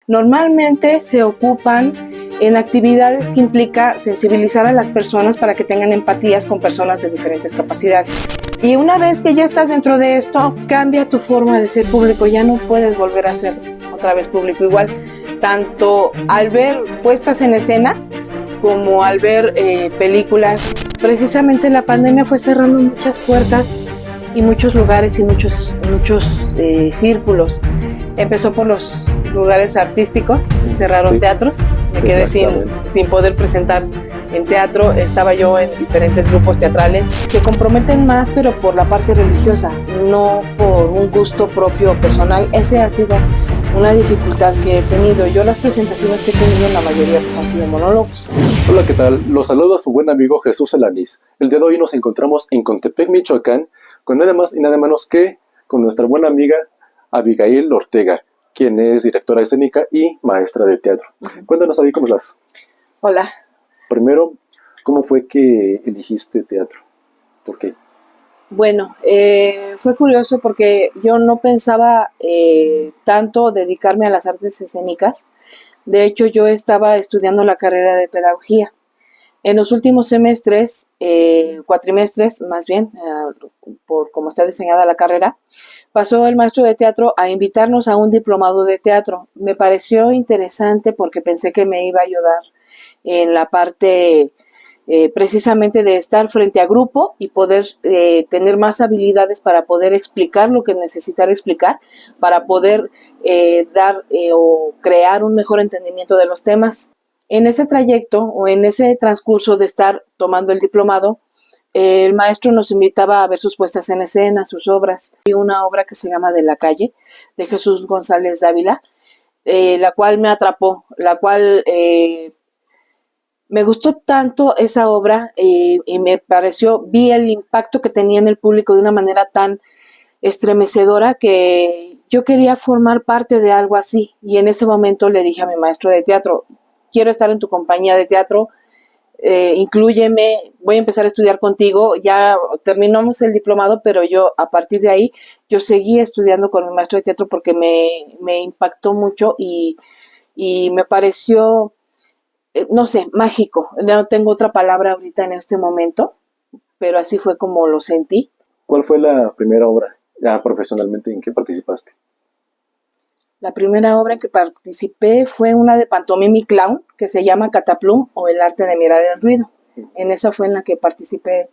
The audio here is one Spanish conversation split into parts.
Normalmente se ocupan en actividades que implica sensibilizar a las personas para que tengan empatías con personas de diferentes capacidades. Y una vez que ya estás dentro de esto, cambia tu forma de ser público, ya no puedes volver a ser otra vez público igual, tanto al ver puestas en escena como al ver películas. Precisamente la pandemia fue cerrando muchas puertas y muchos lugares y muchos círculos. Empezó por los lugares artísticos, cerraron Sí, teatros, me quedé sin poder presentar en teatro, estaba yo en diferentes grupos teatrales. Se comprometen más, pero por la parte religiosa, no por un gusto propio personal. Ese ha sido una dificultad que he tenido. Yo las presentaciones que he tenido, la mayoría pues, han sido monólogos. Hola, ¿qué tal? Los saluda su buen amigo Jesús Alanís. El día de hoy nos encontramos en Contepec, Michoacán, con nada más y nada menos que con nuestra buena amiga Abigail Ortega, quien es directora escénica y maestra de teatro. Cuéntanos, Abby, ¿cómo estás? Hola. Primero, ¿cómo fue que eligiste teatro? ¿Por qué? Bueno, fue curioso porque yo no pensaba tanto dedicarme a las artes escénicas. De hecho, yo estaba estudiando la carrera de pedagogía. En los últimos semestres, cuatrimestres más bien, por cómo está diseñada la carrera, pasó el maestro de teatro a invitarnos a un diplomado de teatro. Me pareció interesante porque pensé que me iba a ayudar en la parte precisamente de estar frente a grupo y poder tener más habilidades para poder explicar lo que necesitara explicar, para poder dar o crear un mejor entendimiento de los temas. En ese trayecto o en ese transcurso de estar tomando el diplomado, el maestro nos invitaba a ver sus puestas en escena, sus obras. Y una obra que se llama De la calle, de Jesús González Dávila, la cual me atrapó, la cual me gustó tanto esa obra y me pareció, vi el impacto que tenía en el público de una manera tan estremecedora que yo quería formar parte de algo así. Y en ese momento le dije a mi maestro de teatro, quiero estar en tu compañía de teatro, inclúyeme, voy a empezar a estudiar contigo. Ya terminamos el diplomado, pero yo a partir de ahí, yo seguí estudiando con mi maestro de teatro porque me impactó mucho y me pareció, no sé, mágico. No tengo otra palabra ahorita en este momento, pero así fue como lo sentí. ¿Cuál fue la primera obra, ya profesionalmente, en que participaste? La primera obra en que participé fue una de pantomima y clown que se llama Cataplum o El arte de mirar el ruido. En esa fue en la que participé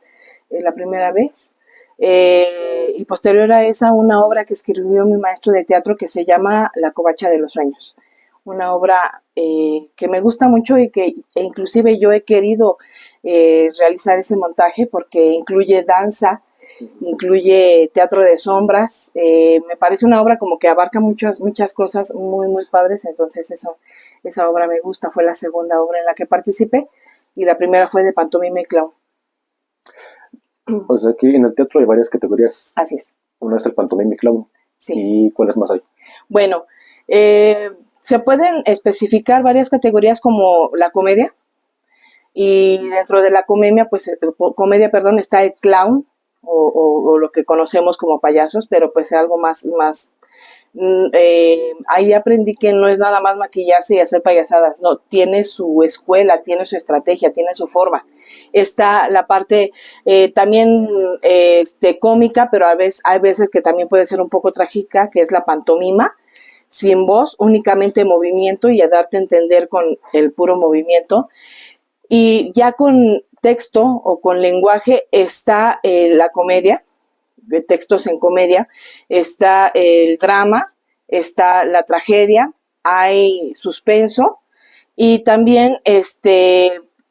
la primera vez. Y posterior a esa, una obra que escribió mi maestro de teatro que se llama La covacha de los sueños. Una obra que me gusta mucho y que inclusive yo he querido realizar ese montaje porque incluye danza, incluye teatro de sombras. Me parece una obra como que abarca muchas cosas muy, muy padres, entonces esa obra me gusta. Fue la segunda obra en la que participé y la primera fue de pantomima y clown. O sea que en el teatro hay varias categorías. Así es. Una es el pantomima y clown. Sí. ¿Y cuáles más hay? Bueno, se pueden especificar varias categorías como la comedia, y dentro de la comedia, está el clown, o lo que conocemos como payasos, pero pues algo más ahí aprendí que no es nada más maquillarse y hacer payasadas, no, tiene su escuela, tiene su estrategia, tiene su forma. Está la parte también cómica, pero hay veces que también puede ser un poco trágica, que es la pantomima, sin voz, únicamente movimiento y a darte a entender con el puro movimiento. Y ya con texto o con lenguaje está la comedia, de textos en comedia, está el drama, está la tragedia, hay suspenso y también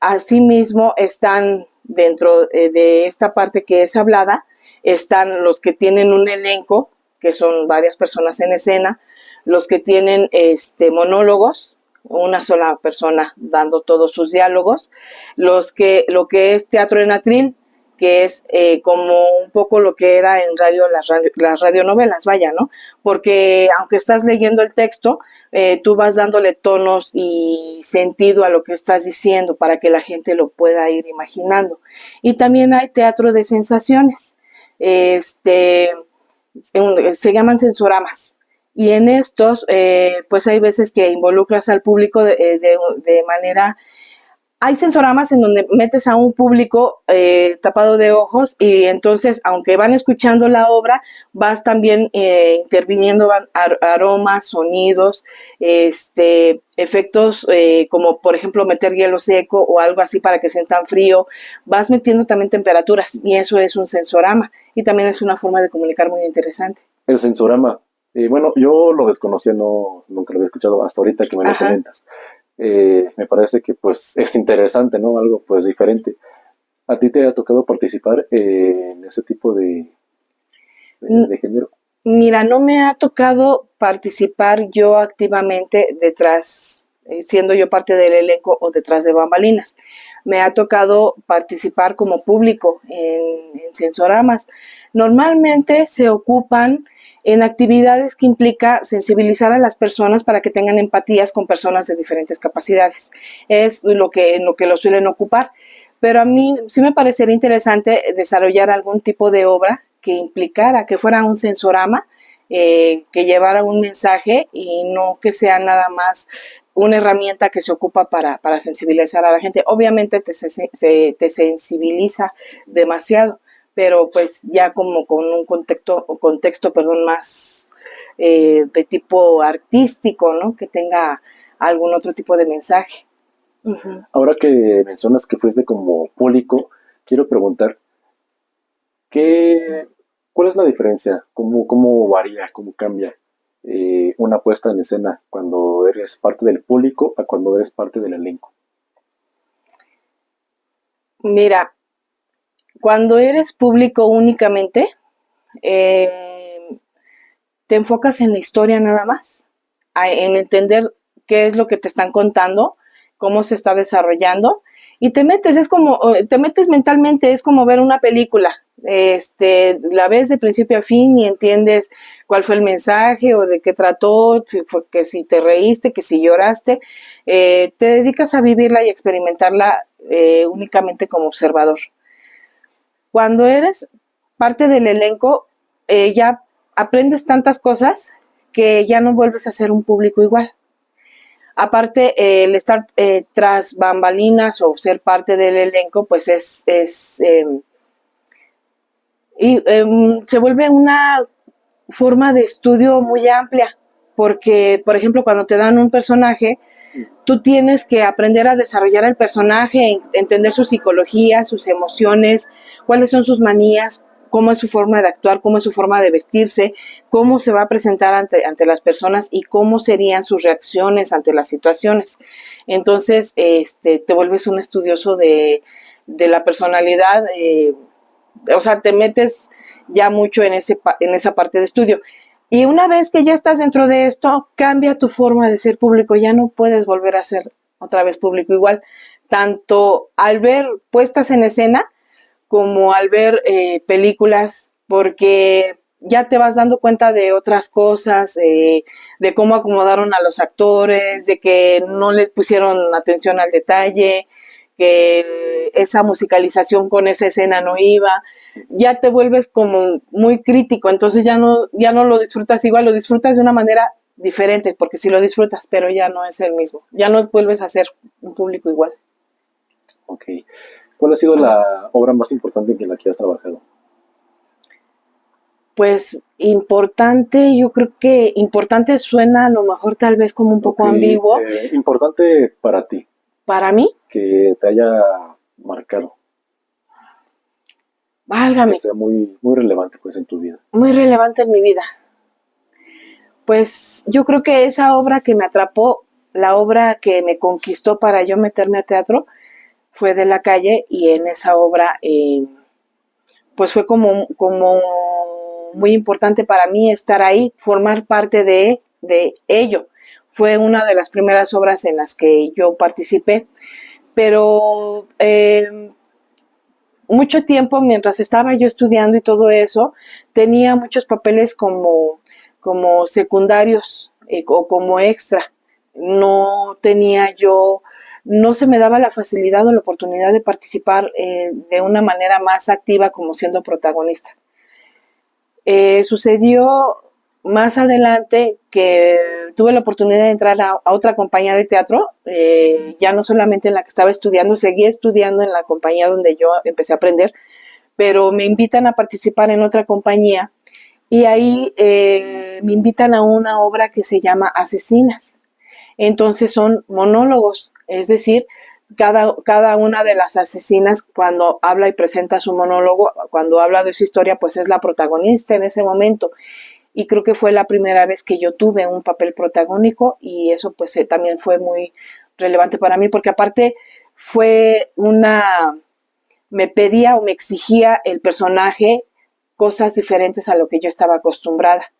asimismo están dentro de esta parte que es hablada, están los que tienen un elenco, que son varias personas en escena, los que tienen monólogos, una sola persona dando todos sus diálogos, lo que es teatro en atril, que es como un poco lo que era en las radionovelas, vaya, ¿no? Porque aunque estás leyendo el texto, tú vas dándole tonos y sentido a lo que estás diciendo para que la gente lo pueda ir imaginando. Y también hay teatro de sensaciones, se llaman sensoramas. Y en estos, pues hay veces que involucras al público de manera. Hay sensoramas en donde metes a un público tapado de ojos y entonces, aunque van escuchando la obra, vas también interviniendo aromas, sonidos, efectos como por ejemplo meter hielo seco o algo así para que sientan frío. Vas metiendo también temperaturas y eso es un sensorama y también es una forma de comunicar muy interesante. El sensorama. Bueno, yo lo desconocía, no, nunca lo había escuchado hasta ahorita que me lo Ajá. comentas. Me parece que pues es interesante, ¿no? Algo pues diferente. ¿A ti te ha tocado participar en ese tipo de género? Mira, no me ha tocado participar yo activamente detrás, siendo yo parte del elenco o detrás de bambalinas. Me ha tocado participar como público en sensoramas. Normalmente se ocupan en actividades que implica sensibilizar a las personas para que tengan empatías con personas de diferentes capacidades. Es en lo que lo suelen ocupar. Pero a mí sí me parecería interesante desarrollar algún tipo de obra que implicara, que fuera un sensorama, que llevara un mensaje y no que sea nada más una herramienta que se ocupa para sensibilizar a la gente. Obviamente te sensibiliza demasiado, pero pues ya como con un contexto perdón, más de tipo artístico, ¿no? Que tenga algún otro tipo de mensaje. Uh-huh. Ahora que mencionas que fuiste como público, quiero preguntar, ¿qué, ¿cuál es la diferencia? ¿Cómo varía, cómo cambia una puesta en escena cuando eres parte del público a cuando eres parte del elenco? Mira, cuando eres público únicamente, eh, te enfocas en la historia nada más, en entender qué es lo que te están contando, cómo se está desarrollando y te metes mentalmente, es como ver una película. La ves de principio a fin y entiendes cuál fue el mensaje o de qué trató, que si te reíste, que si lloraste, te dedicas a vivirla y experimentarla únicamente como observador. Cuando eres parte del elenco, ya aprendes tantas cosas que ya no vuelves a ser un público igual. Aparte, el estar tras bambalinas o ser parte del elenco, pues se vuelve una forma de estudio muy amplia, porque, por ejemplo, cuando te dan un personaje, tú tienes que aprender a desarrollar el personaje, entender su psicología, sus emociones, cuáles son sus manías, cómo es su forma de actuar, cómo es su forma de vestirse, cómo se va a presentar ante las personas y cómo serían sus reacciones ante las situaciones. Entonces, te vuelves un estudioso de la personalidad, o sea, te metes ya mucho en esa parte de estudio. Y una vez que ya estás dentro de esto, cambia tu forma de ser público. Ya no puedes volver a ser otra vez público igual. Tanto al ver puestas en escena como al ver películas, porque ya te vas dando cuenta de otras cosas, de cómo acomodaron a los actores, de que no les pusieron atención al detalle, que esa musicalización con esa escena no iba, ya te vuelves como muy crítico, entonces ya no lo disfrutas igual, lo disfrutas de una manera diferente, porque sí lo disfrutas, pero ya no es el mismo, ya no vuelves a ser un público igual. Ok. ¿Cuál ha sido la obra más importante en la que has trabajado? Pues importante, yo creo que importante suena a lo mejor tal vez como un poco ambiguo. Importante para ti, Para mí, que te haya marcado, que válgame, sea muy relevante pues en tu vida. muy relevante en mi vida. Pues yo creo que esa obra que me atrapó, la obra que me conquistó para yo meterme a teatro, fue De la Calle y en esa obra pues fue como muy importante para mí estar ahí, formar parte de ello. Fue una de las primeras obras en las que yo participé, pero mucho tiempo mientras estaba yo estudiando y todo eso, tenía muchos papeles como secundarios o como extra. No tenía yo, no se me daba la facilidad o la oportunidad de participar de una manera más activa como siendo protagonista. Sucedió más adelante que tuve la oportunidad de entrar a otra compañía de teatro, ya no solamente en la que estaba estudiando, seguía estudiando en la compañía donde yo empecé a aprender, pero me invitan a participar en otra compañía y ahí me invitan a una obra que se llama Asesinas. Entonces son monólogos, es decir, cada una de las asesinas cuando habla y presenta su monólogo, cuando habla de su historia, pues es la protagonista en ese momento. Y creo que fue la primera vez que yo tuve un papel protagónico y eso pues también fue muy relevante para mí porque aparte fue me pedía o me exigía el personaje cosas diferentes a lo que yo estaba acostumbrada,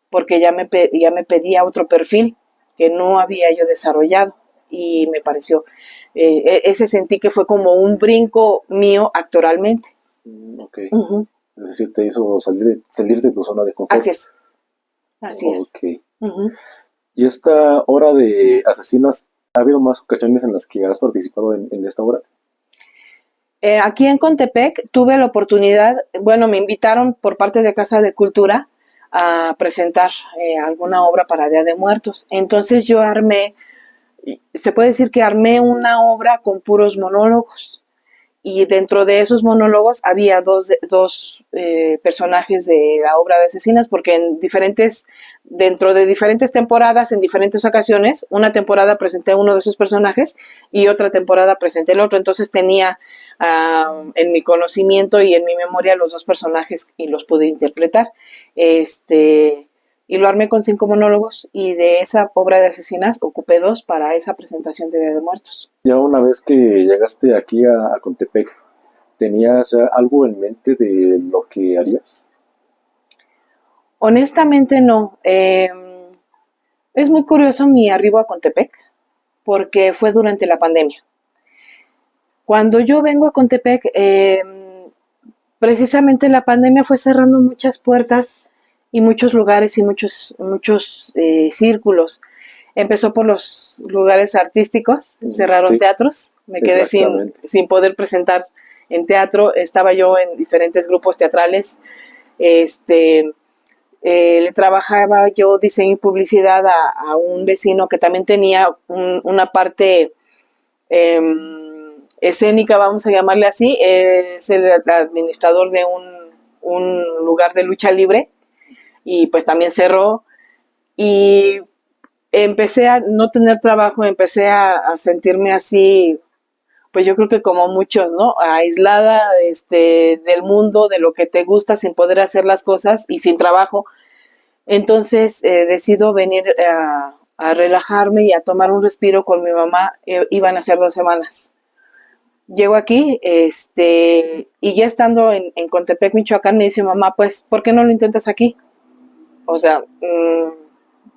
porque ya me pedía otro perfil que no había yo desarrollado y me pareció, ese sentí que fue como un brinco mío actoralmente. Ok. Uh-huh. Es decir, te hizo salir de tu zona de confort. Así es. Ok. Uh-huh. ¿Y esta obra de Asesinas, ha habido más ocasiones en las que has participado en esta obra? Aquí en Contepec tuve la oportunidad, bueno, me invitaron por parte de Casa de Cultura a presentar alguna obra para Día de Muertos. Entonces yo se puede decir que armé una obra con puros monólogos. Y dentro de esos monólogos había dos personajes de la obra de Asesinas, porque dentro de diferentes temporadas, en diferentes ocasiones, una temporada presenté uno de esos personajes y otra temporada presenté el otro. Entonces tenía en mi conocimiento y en mi memoria los dos personajes y los pude interpretar. Y lo armé con 5 monólogos y de esa obra de Asesinas ocupé 2 para esa presentación de Día de Muertos. Ya una vez que llegaste aquí a Contepec, ¿tenías ya algo en mente de lo que harías? Honestamente no. Es muy curioso mi arribo a Contepec porque fue durante la pandemia. Cuando yo vengo a Contepec, precisamente la pandemia fue cerrando muchas puertas y muchos lugares y muchos círculos. Empezó por los lugares artísticos, cerraron Sí, teatros, me quedé sin poder presentar en teatro, estaba yo en diferentes grupos teatrales, le trabajaba yo diseño y publicidad a un vecino que también tenía una parte escénica, vamos a llamarle así, es el administrador de un lugar de lucha libre y pues también cerró y empecé a no tener trabajo, empecé a sentirme así, pues yo creo que como muchos, ¿no? Aislada del mundo, de lo que te gusta, sin poder hacer las cosas y sin trabajo. Entonces decido venir a relajarme y a tomar un respiro con mi mamá. Iban a ser 2 semanas. Llego aquí, y ya estando Contepec, Michoacán, me dice mamá, pues, ¿por qué no lo intentas aquí? O sea,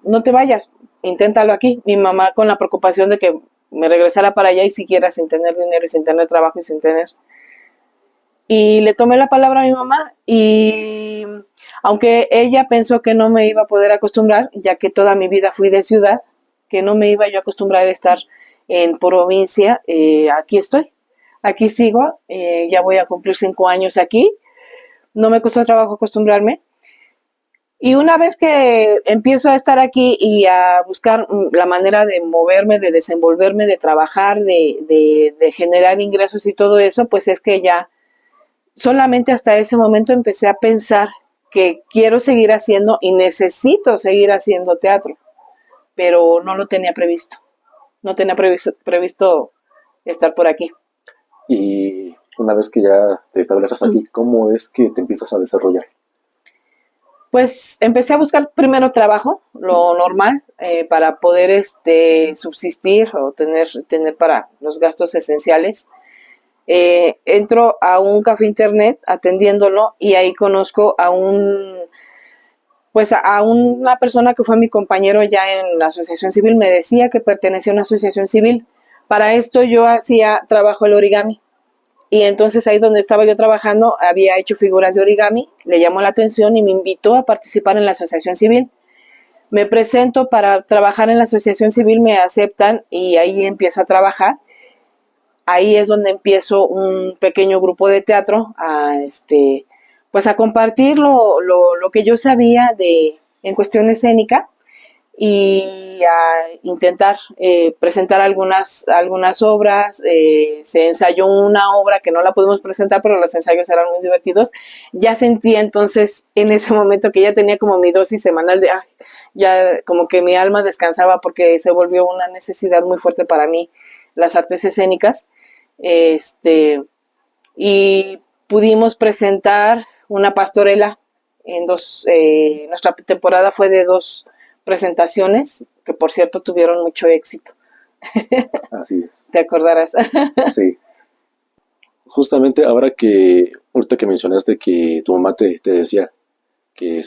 no te vayas, inténtalo aquí. Mi mamá con la preocupación de que me regresara para allá y siguiera sin tener dinero y sin tener trabajo y sin tener. Y le tomé la palabra a mi mamá y aunque ella pensó que no me iba a poder acostumbrar, ya que toda mi vida fui de ciudad, que no me iba yo a acostumbrar a estar en provincia, aquí estoy, aquí sigo, ya voy a cumplir 5 años aquí, no me costó trabajo acostumbrarme. Y una vez que empiezo a estar aquí y a buscar la manera de moverme, de desenvolverme, de trabajar, de generar ingresos y todo eso, pues es que ya solamente hasta ese momento empecé a pensar que quiero seguir haciendo y necesito seguir haciendo teatro, pero no lo tenía previsto. No tenía previsto estar por aquí. Y una vez que ya te estableces aquí, ¿cómo es que te empiezas a desarrollar? Pues empecé a buscar primero trabajo, lo normal, para poder subsistir o tener para los gastos esenciales. Entro a un café internet atendiéndolo y ahí conozco pues a una persona que fue mi compañero ya en la asociación civil, me decía que pertenecía a una asociación civil. Para esto yo hacía trabajo el origami y entonces ahí donde estaba yo trabajando había hecho figuras de origami, le llamó la atención y me invitó a participar en la asociación civil. Me presento para trabajar en la asociación civil, me aceptan y ahí empiezo a trabajar. Ahí es donde empiezo un pequeño grupo de teatro a pues a compartir lo que yo sabía en cuestión escénica y a intentar presentar algunas obras. Se ensayó una obra que no la pudimos presentar, pero los ensayos eran muy divertidos. Ya sentía entonces en ese momento que ya tenía como mi dosis semanal de, ya como que mi alma descansaba porque se volvió una necesidad muy fuerte para mí las artes escénicas. Y pudimos presentar una pastorela en nuestra temporada fue de 2 presentaciones, que por cierto tuvieron mucho éxito. Así es. ¿Te acordarás? Sí. Justamente ahorita que mencionaste que tu mamá te decía que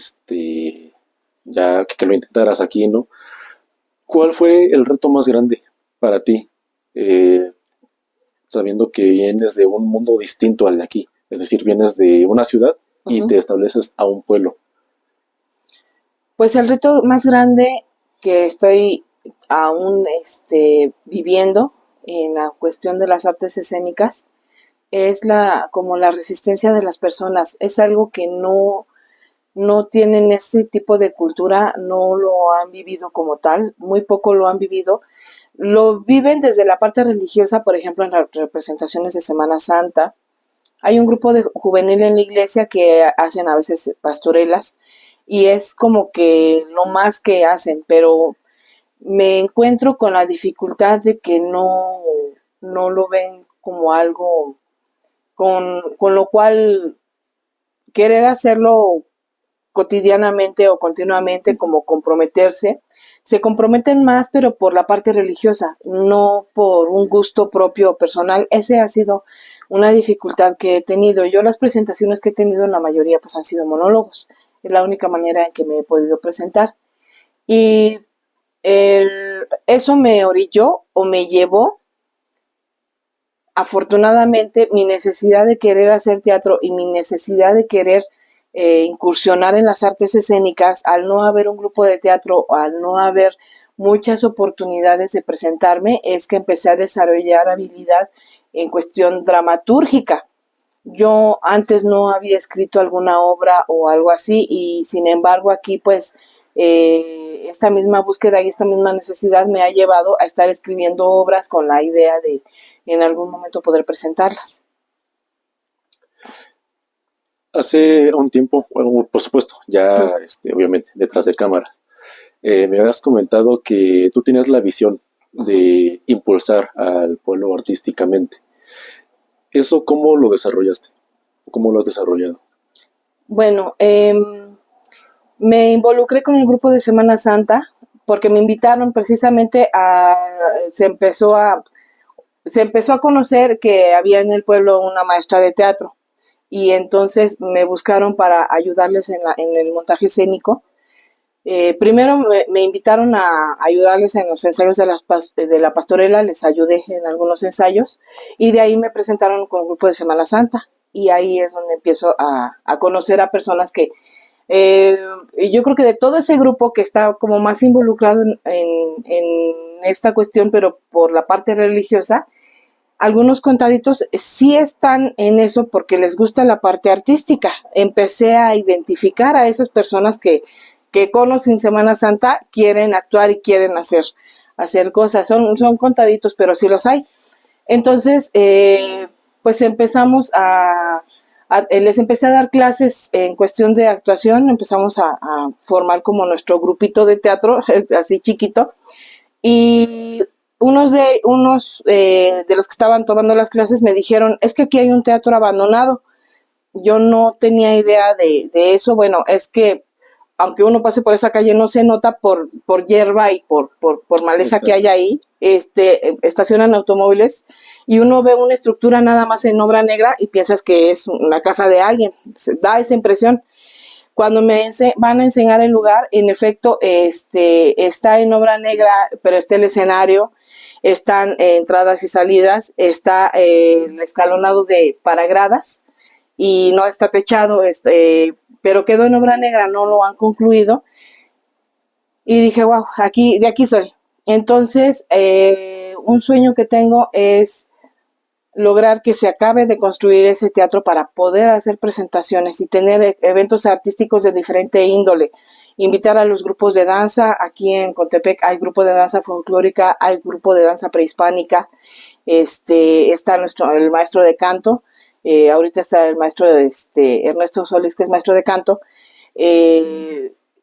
ya que lo intentaras aquí, ¿no? ¿Cuál fue el reto más grande para ti? Sabiendo que vienes de un mundo distinto al de aquí, es decir, vienes de una ciudad y te estableces a un pueblo. Pues el reto más grande que estoy aún viviendo en la cuestión de las artes escénicas es como la resistencia de las personas. Es algo que no tienen ese tipo de cultura, no lo han vivido como tal, muy poco lo han vivido. Lo viven desde la parte religiosa, por ejemplo, en las representaciones de Semana Santa. Hay un grupo de juvenil en la iglesia que hacen a veces pastorelas y es como que lo más que hacen, pero me encuentro con la dificultad de que no lo ven como algo con lo cual querer hacerlo cotidianamente o continuamente, como comprometerse, se comprometen más, pero por la parte religiosa, no por un gusto propio personal. Ese ha sido una dificultad que he tenido. Yo las presentaciones que he tenido, en la mayoría pues han sido monólogos. Es la única manera en que me he podido presentar. Y eso me orilló o me llevó, afortunadamente, mi necesidad de querer hacer teatro y mi necesidad de querer incursionar en las artes escénicas, al no haber un grupo de teatro, al no haber muchas oportunidades de presentarme, es que empecé a desarrollar habilidad en cuestión dramatúrgica. Yo antes no había escrito alguna obra o algo así y sin embargo aquí pues esta misma búsqueda y esta misma necesidad me ha llevado a estar escribiendo obras con la idea de en algún momento poder presentarlas. Hace un tiempo, bueno, por supuesto, ya obviamente detrás de cámaras, me habías comentado que tú tienes la visión de impulsar al pueblo artísticamente. ¿Eso cómo lo desarrollaste? ¿Cómo lo has desarrollado? Bueno, me involucré con el grupo de Semana Santa porque me invitaron precisamente se empezó a conocer que había en el pueblo una maestra de teatro y entonces me buscaron para ayudarles en el montaje escénico. Primero me invitaron a ayudarles en los ensayos de la pastorela, les ayudé en algunos ensayos y de ahí me presentaron con el grupo de Semana Santa y ahí es donde empiezo a conocer a personas que yo creo que de todo ese grupo que está como más involucrado en esta cuestión, pero por la parte religiosa, algunos contaditos sí están en eso porque les gusta la parte artística. Empecé a identificar a esas personas que con o sin Semana Santa quieren actuar y quieren hacer cosas. Son contaditos, pero sí los hay. Entonces, pues empezamos les empecé a dar clases en cuestión de actuación, empezamos a formar como nuestro grupito de teatro, así chiquito, y unos de los que estaban tomando las clases me dijeron, es que aquí hay un teatro abandonado. Yo no tenía idea de eso. Bueno, es que aunque uno pase por esa calle no se nota por hierba y por maleza que hay ahí. Estacionan automóviles y uno ve una estructura nada más en obra negra y piensas que es una casa de alguien. Da esa impresión. Cuando van a enseñar el lugar, en efecto, está en obra negra, pero está el escenario, están entradas y salidas, está el escalonado para gradas y no está techado, pero quedó en obra negra, no lo han concluido. Y dije, wow, de aquí soy. Entonces, un sueño que tengo es lograr que se acabe de construir ese teatro para poder hacer presentaciones y tener eventos artísticos de diferente índole. invitar a los grupos de danza. Aquí en Contepec hay grupo de danza folclórica, hay grupo de danza prehispánica, está el maestro de canto, ahorita está el maestro Ernesto Solís, que es maestro de canto.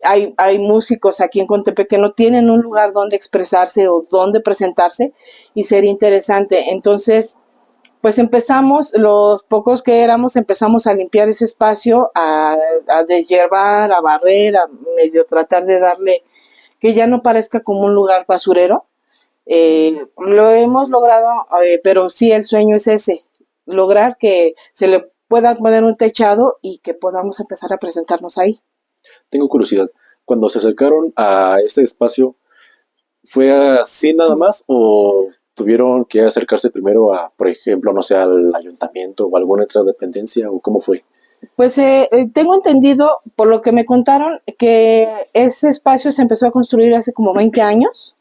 Hay músicos aquí en Contepec que no tienen un lugar donde expresarse o donde presentarse, y sería interesante. Entonces, pues empezamos, los pocos que éramos, empezamos a limpiar ese espacio, a deshiervar, a barrer, a medio tratar de darle que ya no parezca como un lugar basurero. Lo hemos logrado, pero sí, el sueño es ese, lograr que se le pueda poner un techado y que podamos empezar a presentarnos ahí. Tengo curiosidad. Cuando se acercaron a este espacio, ¿fue así nada más o tuvieron que acercarse primero a, por ejemplo, no sé, al ayuntamiento o alguna otra dependencia o cómo fue? Pues tengo entendido, por lo que me contaron, que ese espacio se empezó a construir hace como 20 años,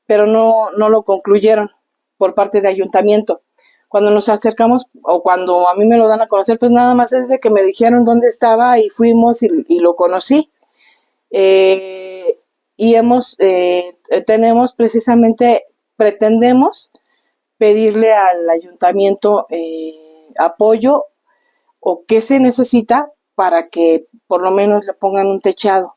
pero no lo concluyeron por parte de ayuntamiento. Cuando nos acercamos, o cuando a mí me lo dan a conocer, pues nada más es de que me dijeron dónde estaba y fuimos y lo conocí. Y tenemos precisamente, pretendemos pedirle al ayuntamiento apoyo o qué se necesita para que por lo menos le pongan un techado,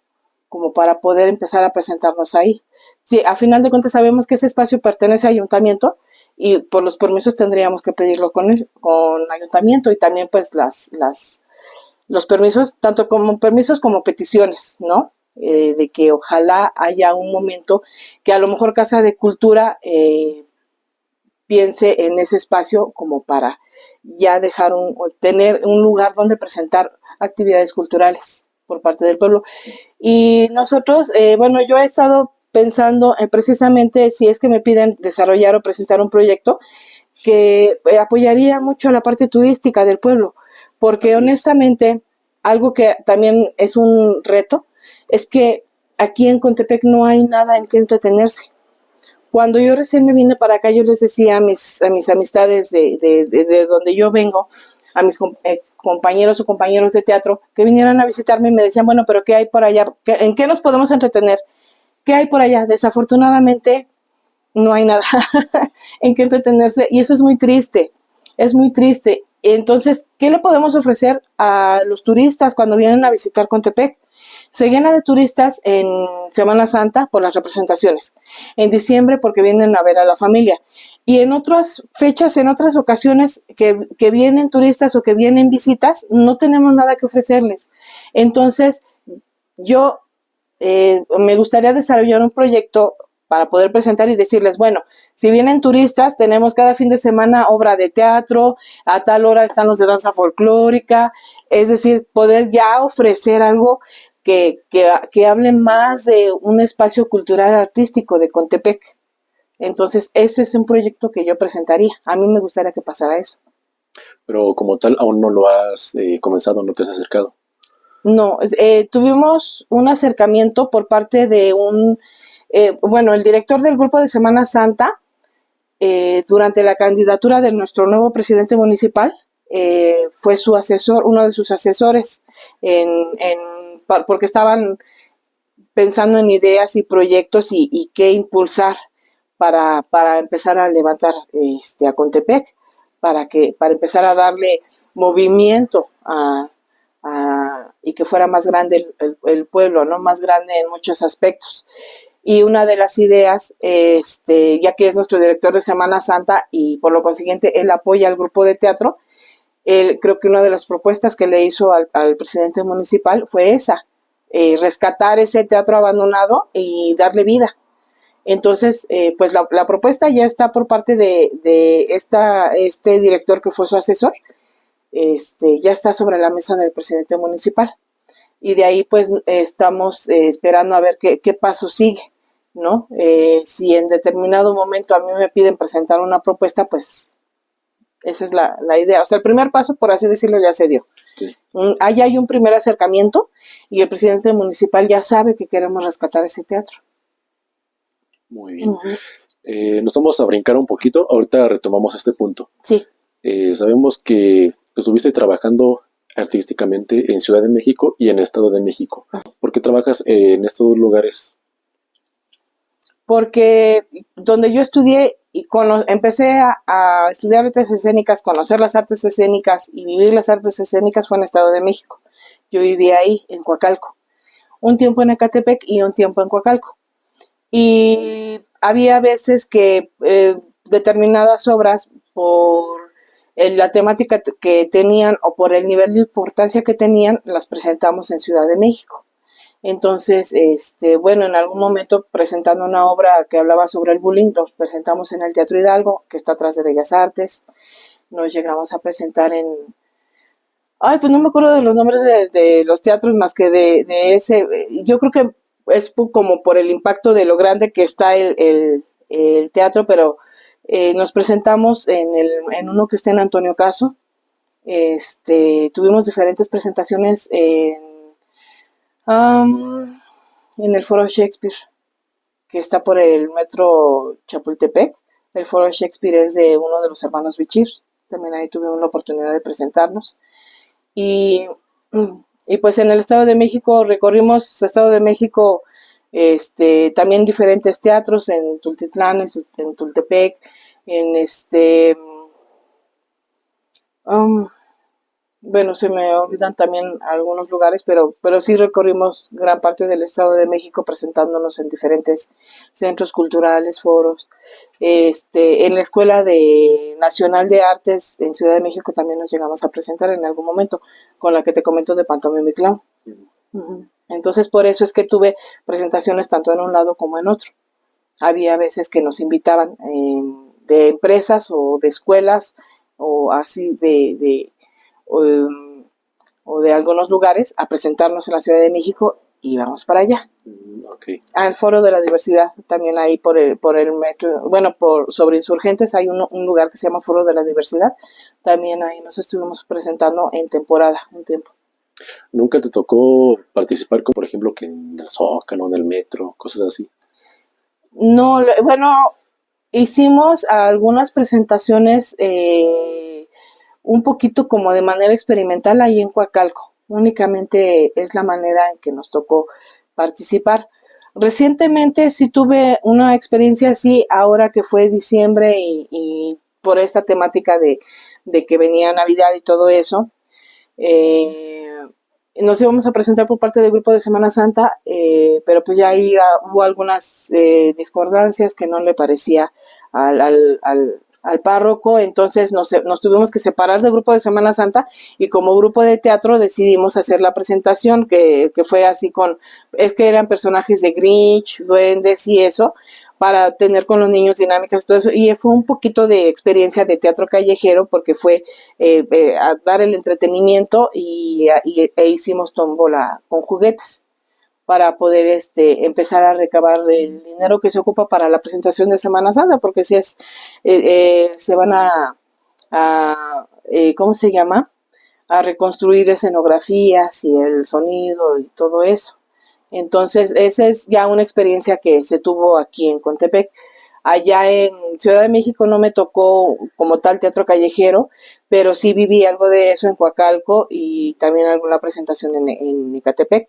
como para poder empezar a presentarnos ahí. Sí, a final de cuentas sabemos que ese espacio pertenece al ayuntamiento y por los permisos tendríamos que pedirlo con ayuntamiento, y también pues los permisos, tanto como permisos como peticiones, ¿no? De que ojalá haya un momento que a lo mejor Casa de Cultura piense en ese espacio como para ya tener un lugar donde presentar actividades culturales por parte del pueblo. Y nosotros, bueno, yo he estado pensando precisamente si es que me piden desarrollar o presentar un proyecto que apoyaría mucho a la parte turística del pueblo, porque Así es. honestamente, algo que también es un reto, es que aquí en Contepec no hay nada en que entretenerse. Cuando yo recién me vine para acá, yo les decía a mis amistades de donde yo vengo, a mis ex compañeros o compañeros de teatro, que vinieran a visitarme y me decían, bueno, pero ¿qué hay por allá? ¿En qué nos podemos entretener? ¿Qué hay por allá? Desafortunadamente, no hay nada en qué entretenerse, y eso es muy triste, es muy triste. Entonces, ¿qué le podemos ofrecer a los turistas cuando vienen a visitar Contepec? Se llena de turistas en Semana Santa por las representaciones, en diciembre porque vienen a ver a la familia, y en otras fechas, en otras ocasiones que vienen turistas o que vienen visitas, no tenemos nada que ofrecerles. Entonces, yo me gustaría desarrollar un proyecto para poder presentar y decirles, bueno, si vienen turistas, tenemos cada fin de semana obra de teatro, a tal hora están los de danza folclórica, es decir, poder ya ofrecer algo que hable más de un espacio cultural artístico de Contepec. Entonces, eso es un proyecto que yo presentaría. A mí me gustaría que pasara eso. Pero como tal, aún no lo has comenzado, no te has acercado. No, tuvimos un acercamiento por parte de bueno, el director del grupo de Semana Santa, durante la candidatura de nuestro nuevo presidente municipal, fue su asesor, uno de sus asesores, porque estaban pensando en ideas y proyectos y qué impulsar para empezar a levantar a Contepec, para empezar a darle movimiento y que fuera más grande el pueblo, ¿no? Más grande en muchos aspectos. Y una de las ideas, ya que es nuestro director de Semana Santa y por lo consiguiente él apoya al grupo de teatro, creo que una de las propuestas que le hizo al presidente municipal fue esa, rescatar ese teatro abandonado y darle vida. Entonces, pues la propuesta ya está por parte de este director que fue su asesor, ya está sobre la mesa del presidente municipal. Y de ahí pues estamos esperando a ver qué paso sigue, ¿no? Si en determinado momento a mí me piden presentar una propuesta, pues esa es la idea. O sea, el primer paso, por así decirlo, ya se dio. Sí. Ahí hay un primer acercamiento y el presidente municipal ya sabe que queremos rescatar ese teatro. Muy bien. Nos vamos a brincar un poquito. Ahorita retomamos este punto. Sí. Sabemos que estuviste trabajando artísticamente en Ciudad de México y en Estado de México. ¿Por qué trabajas en estos dos lugares? Porque donde yo estudié y empecé a estudiar artes escénicas, conocer las artes escénicas y vivir las artes escénicas fue en Estado de México. Yo vivía ahí, en Coacalco. Un tiempo en Ecatepec y un tiempo en Coacalco. Y había veces que determinadas obras, por la temática que tenían o por el nivel de importancia que tenían, las presentamos en Ciudad de México. Entonces, bueno, en algún momento presentando una obra que hablaba sobre el bullying, los presentamos en el Teatro Hidalgo, que está atrás de Bellas Artes. Nos llegamos a presentar en... Ay, pues no me acuerdo de los nombres de los teatros más que de ese. Yo creo que es como por el impacto de lo grande que está el teatro, pero nos presentamos en uno que está en Antonio Caso. Tuvimos diferentes presentaciones en el Foro Shakespeare, que está por el metro Chapultepec. El Foro Shakespeare es de uno de los hermanos Bichir. También ahí tuvimos la oportunidad de presentarnos. Y, y pues en el Estado de México recorrimos Estado de México, también diferentes teatros en Tultitlán, en Tultepec, en bueno, se me olvidan también algunos lugares, pero sí recorrimos gran parte del Estado de México presentándonos en diferentes centros culturales, foros. En la Escuela Nacional de Artes en Ciudad de México también nos llegamos a presentar en algún momento, con la que te comento de Pantomima y Clown. Uh-huh. Entonces, por eso es que tuve presentaciones tanto en un lado como en otro. Había veces que nos invitaban de empresas o de escuelas o así o de algunos lugares a presentarnos en la Ciudad de México y vamos para allá. Okay. Al Foro de la Diversidad, también ahí por el metro, bueno, sobre Insurgentes hay un lugar que se llama Foro de la Diversidad, también ahí nos estuvimos presentando en temporada un tiempo. ¿Nunca te tocó participar, como por ejemplo, que en el Zócalo, en el metro, cosas así? No, bueno, hicimos algunas presentaciones un poquito como de manera experimental ahí en Coacalco. Únicamente es la manera en que nos tocó participar. Recientemente sí tuve una experiencia así, ahora que fue diciembre y por esta temática de que venía Navidad y todo eso. Nos íbamos a presentar por parte del grupo de Semana Santa, pero pues ya ahí hubo algunas discordancias que no le parecía al párroco, entonces nos tuvimos que separar del grupo de Semana Santa y como grupo de teatro decidimos hacer la presentación que fue así es que eran personajes de Grinch, duendes y eso, para tener con los niños dinámicas y todo eso, y fue un poquito de experiencia de teatro callejero porque fue a dar el entretenimiento e hicimos tómbola con juguetes para poder empezar a recabar el dinero que se ocupa para la presentación de Semana Santa, porque si es, se van ¿cómo se llama? A reconstruir escenografías y el sonido y todo eso. Entonces, esa es ya una experiencia que se tuvo aquí en Contepec. Allá en Ciudad de México no me tocó como tal teatro callejero, pero sí viví algo de eso en Coacalco y también alguna presentación en Ecatepec.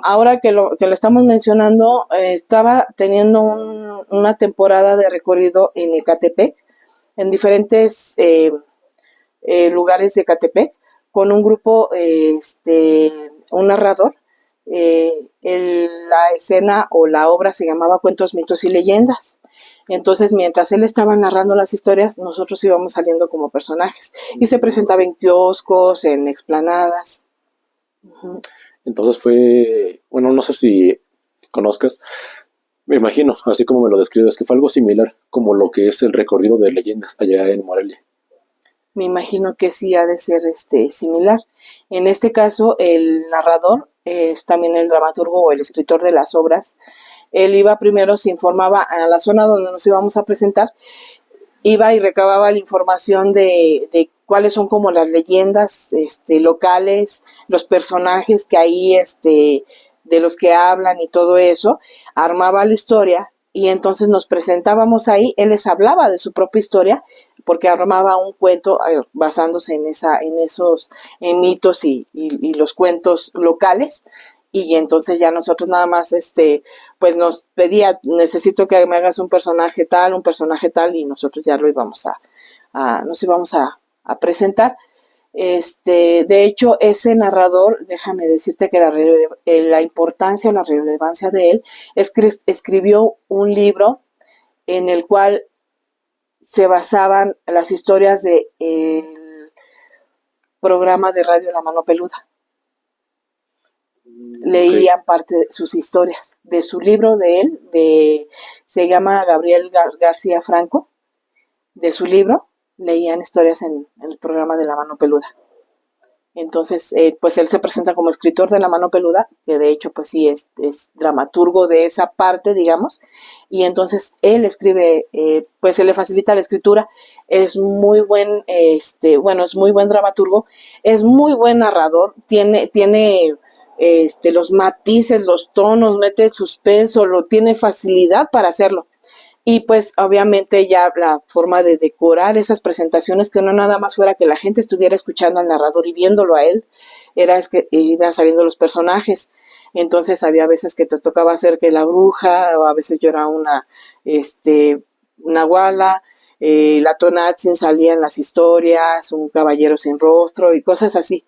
Ahora que lo estamos mencionando, estaba teniendo una temporada de recorrido en Ecatepec, en diferentes lugares de Ecatepec, con un grupo, un narrador. La escena o la obra se llamaba Cuentos, Mitos y Leyendas. Entonces, mientras él estaba narrando las historias, nosotros íbamos saliendo como personajes. Y se presentaba en kioscos, en explanadas. Uh-huh. Entonces fue, bueno, no sé si conozcas, me imagino, así como me lo describes, que fue algo similar como lo que es el recorrido de leyendas allá en Morelia. Me imagino que sí ha de ser similar. En este caso, el narrador es también el dramaturgo o el escritor de las obras. Él iba primero, se informaba a la zona donde nos íbamos a presentar, iba y recababa la información de cuáles son como las leyendas locales, los personajes que ahí de los que hablan y todo eso, armaba la historia y entonces nos presentábamos ahí, él les hablaba de su propia historia, porque armaba un cuento basándose en mitos y los cuentos locales, y entonces ya nosotros nada más, pues nos pedía, necesito que me hagas un personaje tal, y nosotros ya lo íbamos nos íbamos a presentar. De hecho, ese narrador, déjame decirte que la importancia o la relevancia de él es que escribió un libro en el cual se basaban las historias del programa de radio La Mano Peluda. Leían parte de sus historias, de su libro de él, se llama Gabriel García Franco, de su libro, leían historias en el programa de La Mano Peluda. Entonces, pues él se presenta como escritor de La Mano Peluda, que de hecho, pues sí, es dramaturgo de esa parte, digamos, y entonces él escribe, pues se le facilita la escritura, es muy buen, bueno, es muy buen dramaturgo, es muy buen narrador, tiene los matices, los tonos, mete el suspenso, tiene facilidad para hacerlo. Y pues obviamente ya la forma de decorar esas presentaciones, que no nada más fuera que la gente estuviera escuchando al narrador y viéndolo a él, es que iban saliendo los personajes. Entonces había veces que te tocaba hacer que la bruja, o a veces yo era una nahuala, la Tonatzin salía en las historias, un caballero sin rostro y cosas así,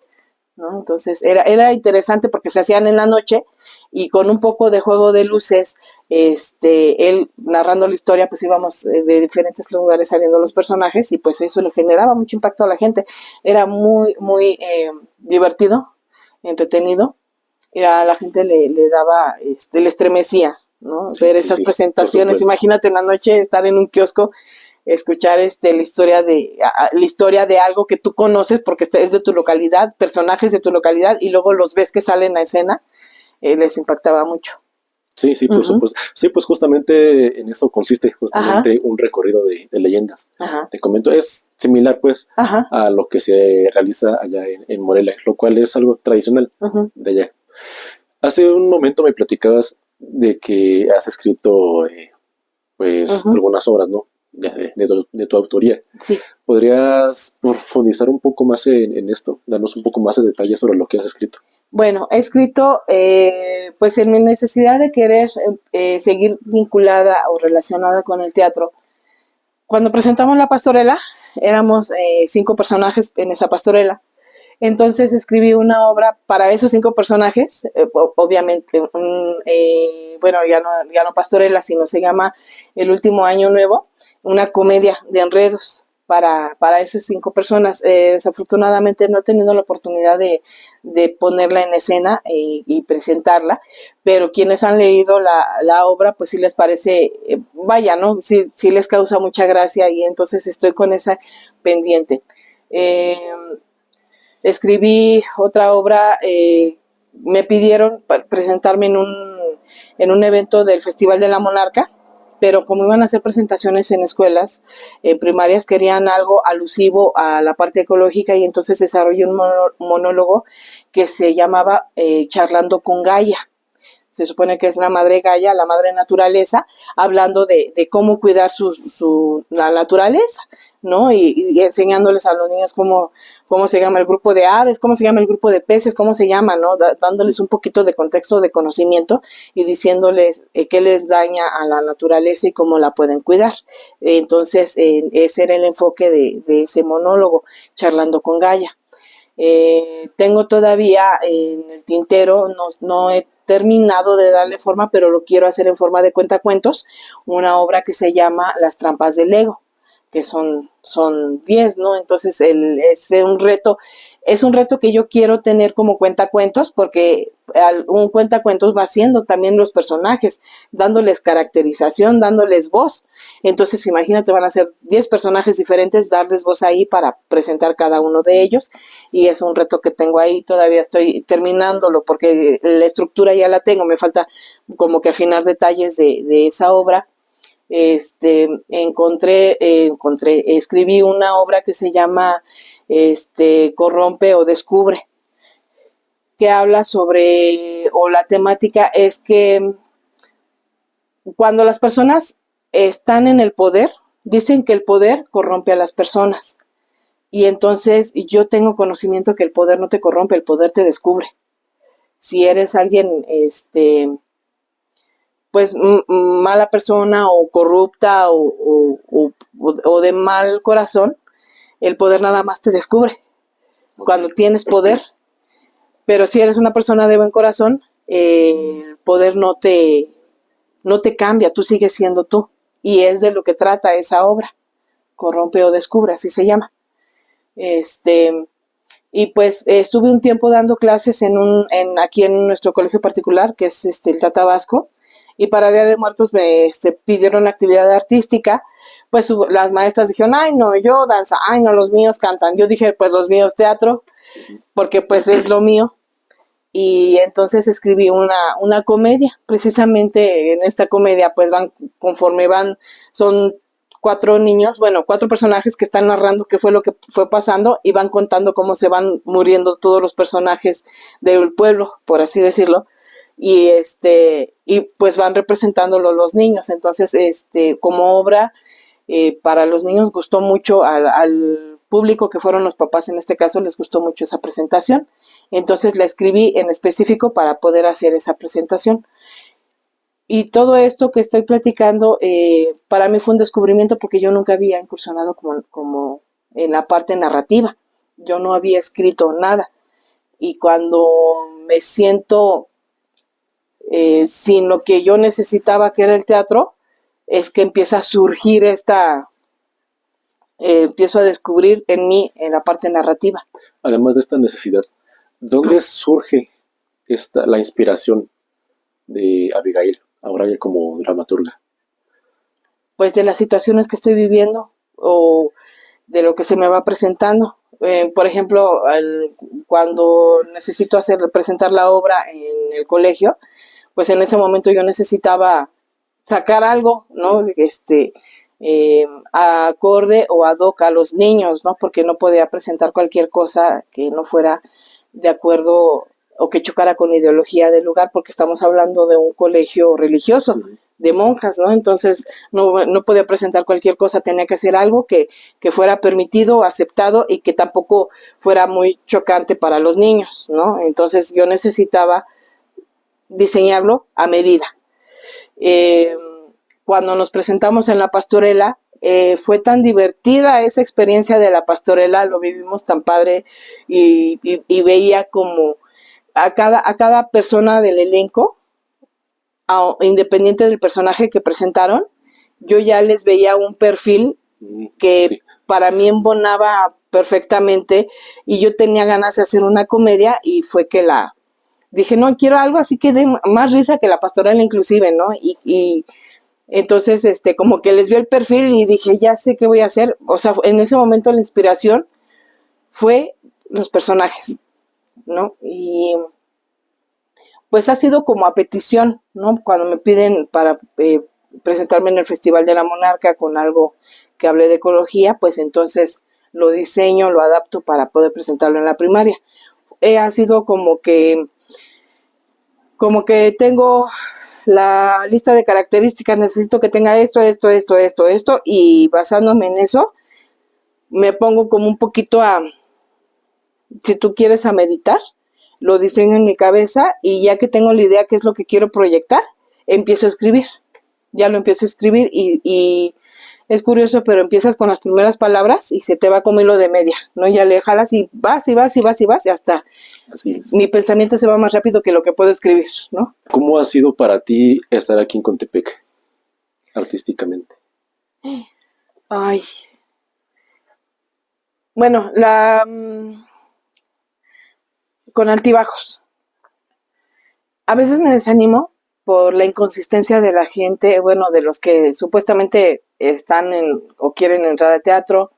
¿no? Entonces era interesante porque se hacían en la noche y con un poco de juego de luces, él narrando la historia, pues íbamos de diferentes lugares saliendo los personajes y pues eso le generaba mucho impacto a la gente. Era muy, muy divertido, entretenido, y a la gente le daba, le estremecía, ¿no? Sí, Ver esas presentaciones. Imagínate en la noche estar en un kiosco, escuchar la historia de algo que tú conoces porque es de tu localidad, personajes de tu localidad, y luego los ves que salen a escena, les impactaba mucho. Sí, sí, por supuesto. Sí, pues justamente en eso consiste justamente un recorrido de leyendas. Ajá. Te comento, es similar pues a lo que se realiza allá en Morelia, lo cual es algo tradicional de allá. Hace un momento me platicabas de que has escrito pues algunas obras, ¿no? De tu autoría. Sí. ¿Podrías profundizar un poco más en esto? Darnos un poco más de detalles sobre lo que has escrito. Bueno, he escrito pues en mi necesidad de querer seguir vinculada o relacionada con el teatro. Cuando presentamos la pastorela, éramos 5 personajes en esa pastorela. Entonces escribí una obra para esos 5 personajes, obviamente, bueno, ya no pastorela, sino se llama El Último Año Nuevo, una comedia de enredos para esas 5 personas. Desafortunadamente no he tenido la oportunidad de ponerla en escena y presentarla, pero quienes han leído la obra, pues sí les parece, vaya, ¿no? Sí les causa mucha gracia, y entonces estoy con esa pendiente. Escribí otra obra, me pidieron presentarme en un evento del Festival de la Monarca, pero como iban a hacer presentaciones en escuelas primarias, querían algo alusivo a la parte ecológica, y entonces desarrollé un monólogo que se llamaba Charlando con Gaia. Se supone que es la madre Gaia, la madre naturaleza, hablando de cómo cuidar la naturaleza, ¿no? Y enseñándoles a los niños cómo se llama el grupo de aves, cómo se llama el grupo de peces, cómo se llama, ¿no? Dándoles un poquito de contexto, de conocimiento, y diciéndoles qué les daña a la naturaleza y cómo la pueden cuidar. Entonces, ese era el enfoque de ese monólogo, Charlando con Gaia. Tengo todavía en el tintero, no he terminado de darle forma, pero lo quiero hacer en forma de cuentacuentos, una obra que se llama Las Trampas del Ego, que son 10, ¿no? Entonces es un reto que yo quiero tener como cuentacuentos, porque un cuentacuentos va haciendo también los personajes, dándoles caracterización, dándoles voz. Entonces imagínate, van a ser 10 personajes diferentes, darles voz ahí para presentar cada uno de ellos, y es un reto que tengo ahí. Todavía estoy terminándolo porque la estructura ya la tengo, me falta como que afinar detalles de esa obra. Escribí una obra que se llama Corrompe o Descubre, que habla sobre, o la temática es que cuando las personas están en el poder, dicen que el poder corrompe a las personas. Y entonces yo tengo conocimiento que el poder no te corrompe, el poder te descubre. Si eres alguien, pues mala persona o corrupta o de mal corazón, el poder nada más te descubre cuando tienes poder. Pero si eres una persona de buen corazón, el poder no te cambia, tú sigues siendo tú. Y es de lo que trata esa obra, Corrompe o Descubre, así se llama. Y pues estuve un tiempo dando clases aquí en nuestro colegio particular, que es el Tata Vasco, y para Día de Muertos me pidieron actividad artística. Pues las maestras dijeron, ay no, yo danza, ay no, los míos cantan. Yo dije, pues los míos teatro, porque pues es lo mío. Y entonces escribí una comedia. Precisamente en esta comedia pues son 4 niños, bueno, 4 personajes que están narrando qué fue lo que fue pasando y van contando cómo se van muriendo todos los personajes del pueblo, por así decirlo. Y y pues van representándolo los niños. Entonces, como obra para los niños gustó mucho al público, que fueron los papás en este caso, les gustó mucho esa presentación. Entonces la escribí en específico para poder hacer esa presentación. Y todo esto que estoy platicando para mí fue un descubrimiento, porque yo nunca había incursionado como en la parte narrativa. Yo no había escrito nada. Y cuando me siento sin lo que yo necesitaba, que era el teatro, es que empieza a surgir empiezo a descubrir en mí, en la parte narrativa. Además de esta necesidad, ¿dónde surge la inspiración de Abigail, ahora ya como dramaturga? Pues de las situaciones que estoy viviendo o de lo que se me va presentando. Por ejemplo, cuando necesito presentar la obra en el colegio, pues en ese momento yo necesitaba sacar algo, ¿no? Acorde o ad hoc a los niños, ¿no? Porque no podía presentar cualquier cosa que no fuera de acuerdo o que chocara con la ideología del lugar, porque estamos hablando de un colegio religioso, de monjas, ¿no? Entonces no podía presentar cualquier cosa, tenía que hacer algo que fuera permitido, aceptado y que tampoco fuera muy chocante para los niños, ¿no? Entonces yo necesitaba diseñarlo a medida. Cuando nos presentamos en la pastorela, fue tan divertida esa experiencia de la pastorela, lo vivimos tan padre y veía como a cada persona del elenco, independiente del personaje que presentaron, yo ya les veía un perfil que sí, para mí embonaba perfectamente, y yo tenía ganas de hacer una comedia, y fue que dije, no, quiero algo así que dé más risa que la pastorela inclusive, ¿no? Y entonces, como que les vi el perfil y dije, ya sé qué voy a hacer. O sea, en ese momento la inspiración fue los personajes, ¿no? Y pues ha sido como a petición, ¿no? Cuando me piden para presentarme en el Festival de la Monarca con algo que hable de ecología, pues entonces lo diseño, lo adapto para poder presentarlo en la primaria. Ha sido como que tengo la lista de características, necesito que tenga esto, y basándome en eso, me pongo como un poquito si tú quieres, a meditar, lo diseño en mi cabeza, y ya que tengo la idea qué es lo que quiero proyectar, empiezo a escribir. Ya lo empiezo a escribir y es curioso, pero empiezas con las primeras palabras y se te va como hilo de media, ¿no? Ya le jalas y vas y vas y vas y vas y hasta mi pensamiento se va más rápido que lo que puedo escribir, ¿no? ¿Cómo ha sido para ti estar aquí en Contepec, artísticamente? Ay. Bueno, con altibajos. A veces me desanimo por la inconsistencia de la gente, bueno, de los que supuestamente están o quieren entrar al teatro.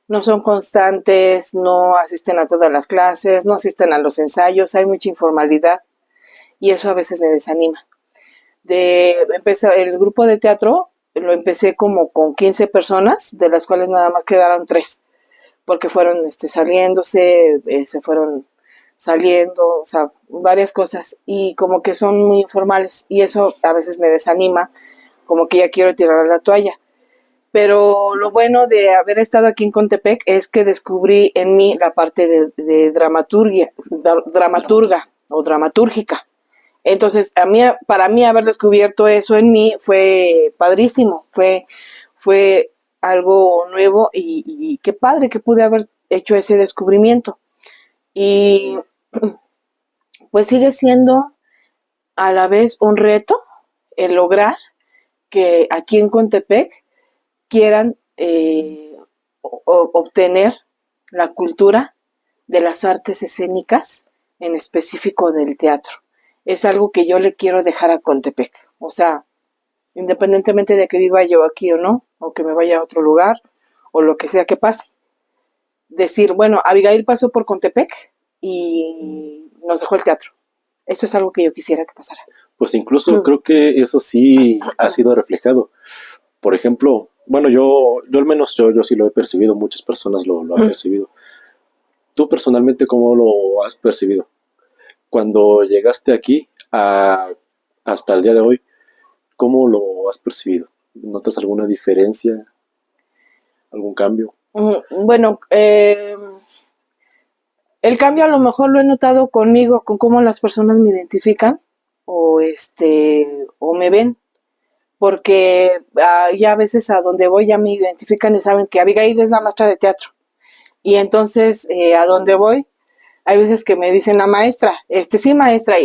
No son constantes, no asisten a todas las clases, no asisten a los ensayos, hay mucha informalidad, y eso a veces me desanima. El grupo de teatro lo empecé como con 15 personas, de las cuales nada más quedaron 3, porque fueron saliéndose, se fueron saliendo, o sea, varias cosas, y como que son muy informales, y eso a veces me desanima, como que ya quiero tirar la toalla. Pero lo bueno de haber estado aquí en Contepec es que descubrí en mí la parte de dramaturga o dramatúrgica. Entonces, para mí haber descubierto eso en mí fue padrísimo, fue algo nuevo y qué padre que pude haber hecho ese descubrimiento. Y pues sigue siendo a la vez un reto el lograr que aquí en Contepec quieran obtener la cultura de las artes escénicas, en específico del teatro. Es algo que yo le quiero dejar a Contepec. O sea, independientemente de que viva yo aquí o no, o que me vaya a otro lugar, o lo que sea que pase, decir, bueno, Abigail pasó por Contepec y nos dejó el teatro. Eso es algo que yo quisiera que pasara. Pues incluso creo que eso sí ha sido reflejado. Por ejemplo, bueno, yo al menos yo sí lo he percibido, muchas personas lo han percibido. ¿Tú personalmente cómo lo has percibido? Cuando llegaste aquí hasta el día de hoy, ¿cómo lo has percibido? ¿Notas alguna diferencia? ¿Algún cambio? Bueno, el cambio a lo mejor lo he notado conmigo, con cómo las personas me identifican o me ven, porque ya a veces a donde voy ya me identifican y saben que Abigail es la maestra de teatro. Y entonces a donde voy, hay veces que me dicen la maestra, sí maestra,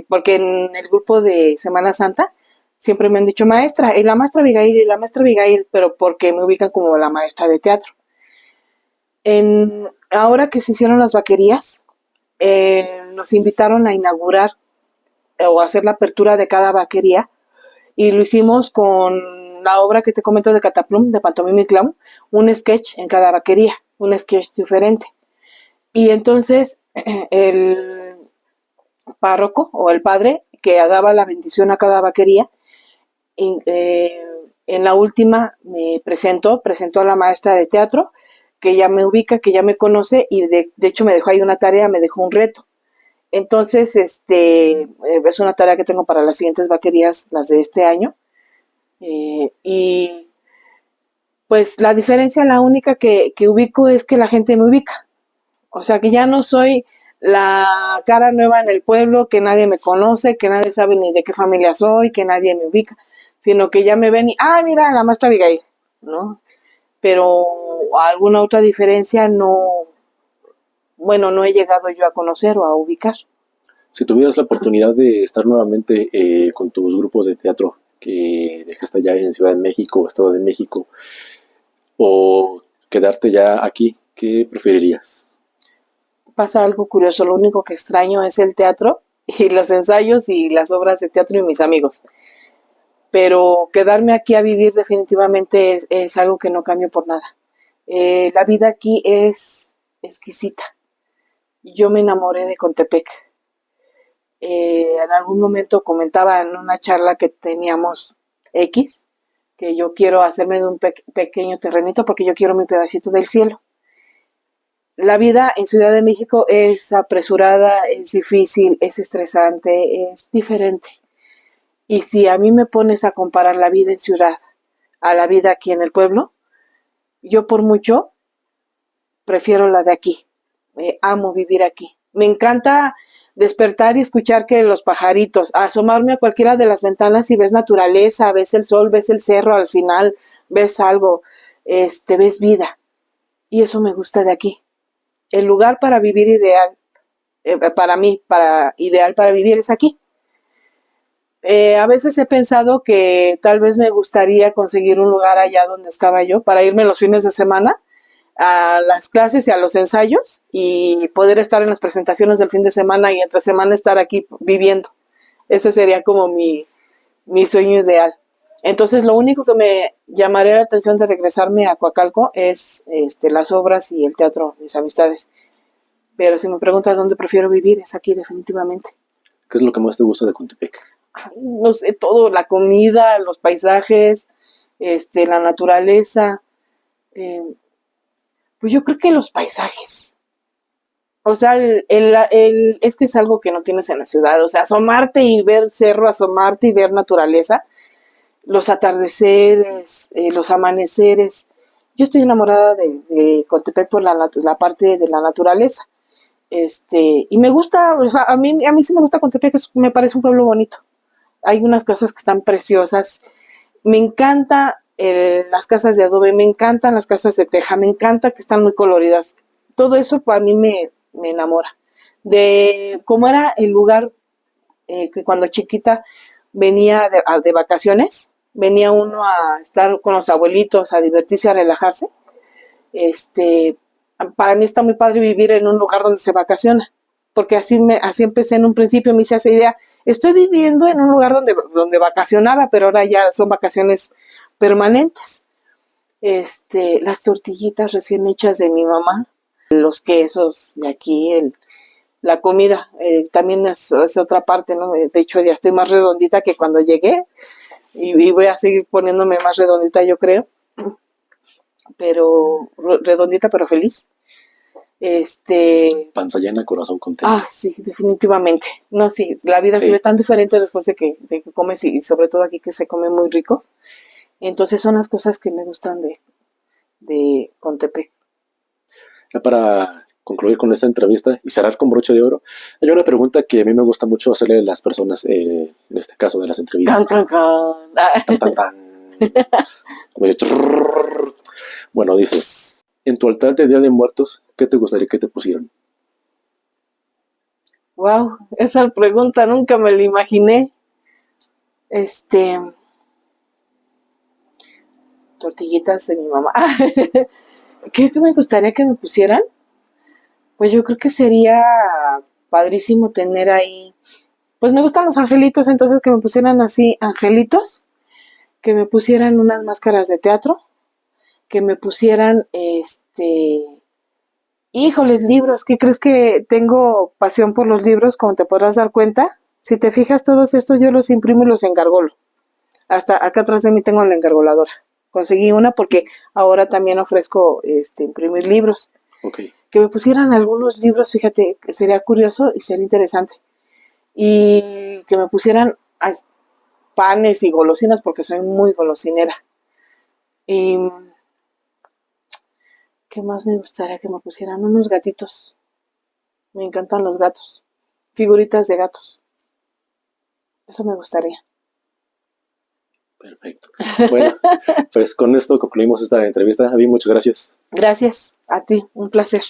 porque en el grupo de Semana Santa siempre me han dicho maestra, y la maestra Abigail, y la maestra Abigail, pero porque me ubican como la maestra de teatro. Ahora que se hicieron las vaquerías, nos invitaron a inaugurar o hacer la apertura de cada vaquería y lo hicimos con la obra que te comento de Cataplum, de Pantomima y Clown, un sketch en cada vaquería, un sketch diferente. Y entonces el párroco o el padre que daba la bendición a cada vaquería, en la última me presentó a la maestra de teatro, que ya me ubica, que ya me conoce y de hecho me dejó ahí una tarea, me dejó un reto. Entonces, es una tarea que tengo para las siguientes vaquerías, las de este año. Y pues la diferencia, la única que ubico es que la gente me ubica. O sea, que ya no soy la cara nueva en el pueblo, que nadie me conoce, que nadie sabe ni de qué familia soy, que nadie me ubica, sino que ya me ven y, mira, la maestra Abigail, ¿no? Pero alguna otra diferencia no, bueno, no he llegado yo a conocer o a ubicar. Si tuvieras la oportunidad de estar nuevamente con tus grupos de teatro que dejaste ya en Ciudad de México, Estado de México, o quedarte ya aquí, ¿qué preferirías? Pasa algo curioso, lo único que extraño es el teatro y los ensayos y las obras de teatro y mis amigos. Pero quedarme aquí a vivir definitivamente es algo que no cambio por nada. La vida aquí es exquisita. Yo me enamoré de Contepec. En algún momento comentaba en una charla que teníamos X, que yo quiero hacerme de un pequeño terrenito porque yo quiero mi pedacito del cielo. La vida en Ciudad de México es apresurada, es difícil, es estresante, es diferente. Y si a mí me pones a comparar la vida en ciudad a la vida aquí en el pueblo, yo por mucho prefiero la de aquí. Amo vivir aquí. Me encanta despertar y escuchar que los pajaritos, asomarme a cualquiera de las ventanas y ves naturaleza, ves el sol, ves el cerro al final, ves algo, ves vida. Y eso me gusta de aquí. El lugar para vivir ideal, para mí, ideal para vivir es aquí. A veces he pensado que tal vez me gustaría conseguir un lugar allá donde estaba yo para irme los fines de semana a las clases y a los ensayos y poder estar en las presentaciones del fin de semana y entre semana estar aquí viviendo. Ese sería como mi sueño ideal. Entonces lo único que me llamaría la atención de regresarme a Coacalco es las obras y el teatro, mis amistades. Pero si me preguntas dónde prefiero vivir, es aquí definitivamente. ¿Qué es lo que más te gusta de Contepec? No sé, todo, la comida, los paisajes, la naturaleza. Pues yo creo que los paisajes. O sea, es que es algo que no tienes en la ciudad. O sea, asomarte y ver cerro, asomarte y ver naturaleza. los atardeceres, los amaneceres. Yo estoy enamorada de Contepec por la parte de la naturaleza. Y me gusta, o sea, a mí sí me gusta Contepec, me parece un pueblo bonito. Hay unas casas que están preciosas. Me encanta las casas de adobe, me encantan las casas de teja, me encanta que están muy coloridas. Todo eso para mí me enamora. De cómo era el lugar que cuando chiquita venía de vacaciones, venía uno a estar con los abuelitos, a divertirse, a relajarse. Este, para mí está muy padre vivir en un lugar donde se vacaciona, porque así empecé en un principio, me hice esa idea. Estoy viviendo en un lugar donde vacacionaba, pero ahora ya son vacaciones permanentes. Las tortillitas recién hechas de mi mamá, los quesos de aquí, la comida, también es otra parte, ¿no? De hecho, ya estoy más redondita que cuando llegué y voy a seguir poniéndome más redondita, yo creo, pero redondita pero feliz. Panza llena, corazón contento. Sí, definitivamente. No, sí, la vida se ve tan diferente después de que comes y sobre todo aquí que se come muy rico. Entonces son las cosas que me gustan de Contepec. Ya para concluir con esta entrevista y cerrar con broche de oro, hay una pregunta que a mí me gusta mucho hacerle a las personas, en este caso de las entrevistas. Can, can, can. Tan, tan, tan. Como dice, trrr. Bueno, dice, en tu altar de Día de Muertos, ¿qué te gustaría que te pusieran? Wow, esa pregunta nunca me la imaginé. Tortillitas de mi mamá. ¿Qué me gustaría que me pusieran? Pues yo creo que sería padrísimo tener ahí. Pues me gustan los angelitos, entonces que me pusieran así angelitos, que me pusieran unas máscaras de teatro, que me pusieran híjoles, libros. ¿Qué crees? Que tengo pasión por los libros, como te podrás dar cuenta? Si te fijas, todos estos yo los imprimo y los engargolo. Hasta acá atrás de mí tengo la engargoladora. Conseguí una porque ahora también ofrezco imprimir libros. Okay. Que me pusieran algunos libros, fíjate, que sería curioso y sería interesante. Y que me pusieran panes y golosinas porque soy muy golosinera. Y ¿qué más me gustaría que me pusieran? Unos gatitos. Me encantan los gatos. Figuritas de gatos. Eso me gustaría. Perfecto. Bueno, pues con esto concluimos esta entrevista. Avi, muchas gracias. Gracias a ti, un placer.